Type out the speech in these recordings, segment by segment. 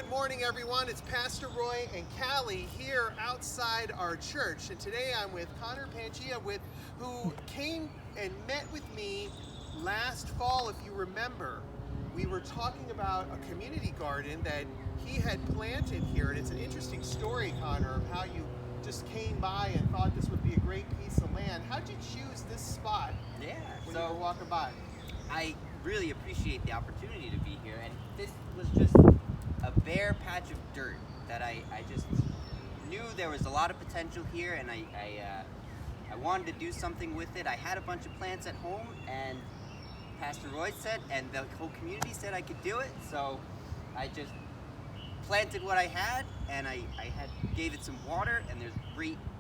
Good morning, everyone. It's Pastor Roy and Cali here outside our church. And today I'm with Connor Pangia, who came and met with me last fall, if you remember. We were talking about a community garden that he had planted here. And it's an interesting story, Connor, of how you just came by and thought this would be a great piece of land. How'd you choose this spot when you were walking by? I really appreciate the opportunity to be here, and this was just a bare patch of dirt that I just knew there was a lot of potential here, and I wanted to do something with it. I had a bunch of plants at home, and Pastor Roy said, and the whole community said I could do it, so I just planted what I had, and I gave it some water, and there's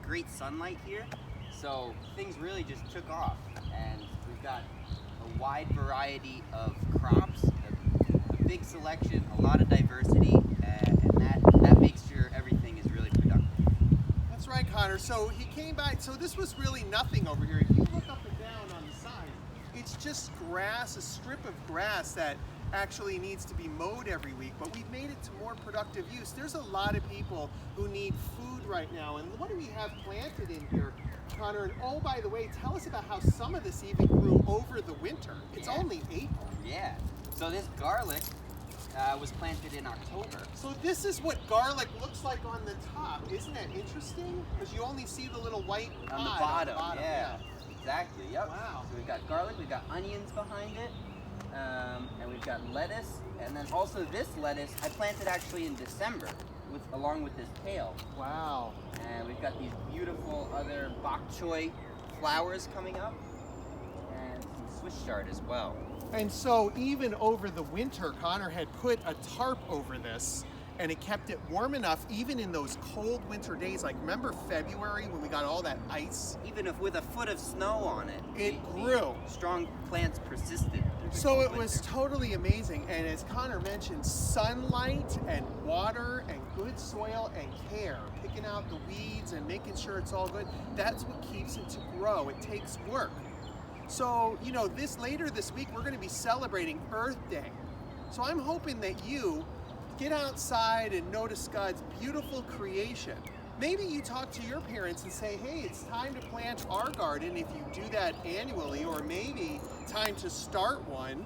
great sunlight here, so things really just took off, and we've got a wide variety of crops, a big selection, a lot of diversity, and that makes sure everything is really productive. That's right, Connor. So he came by. So this was really nothing over here. If you look up and down on the side, it's just grass, a strip of grass that actually needs to be mowed every week, but we've made it to more productive use. There's a lot of people who need food right now, and what do we have planted in here, Connor? And oh, by the way, tell us about how some of this even grew over the winter. It's only April. Yeah, so this garlic was planted in October. So this is what garlic looks like on the top. Isn't that interesting? Because you only see the little white on the pod bottom. Yeah, exactly. Yep. Wow. So we've got garlic, we've got onions behind it, and we've got lettuce, and then also this lettuce I planted actually in December along with this kale. Wow. And we've got these beautiful other bok choy flowers coming up, and some Swiss chard as well. And so even over the winter, Connor had put a tarp over this, and it kept it warm enough even in those cold winter days. Like, remember February when we got all that ice? Even if with a foot of snow on it, it grew. Strong plants persisted. So it was totally amazing. And as Connor mentioned, sunlight and water and good soil and care, picking out the weeds and making sure it's all good, that's what keeps it to grow. It takes work. So, you know, later this week, we're going to be celebrating Earth Day. So I'm hoping that you get outside and notice God's beautiful creation. Maybe you talk to your parents and say, hey, it's time to plant our garden if you do that annually, or maybe time to start one,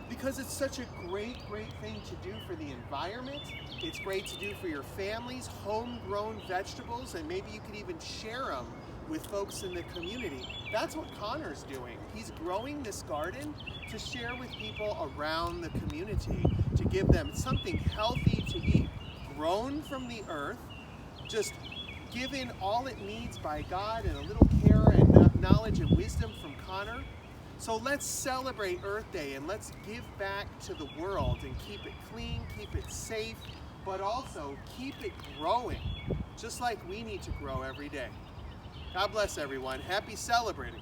because it's such a great thing to do for the environment. It's great to do for your families, homegrown vegetables, and maybe you could even share them with folks in the community. That's what Connor's doing. He's growing this garden to share with people around the community, to give them something healthy to eat, grown from the earth, just given all it needs by God, and a little care and knowledge and wisdom from Connor. So let's celebrate Earth Day, and let's give back to the world and keep it clean, keep it safe, but also keep it growing, just like we need to grow every day. God bless everyone. Happy celebrating.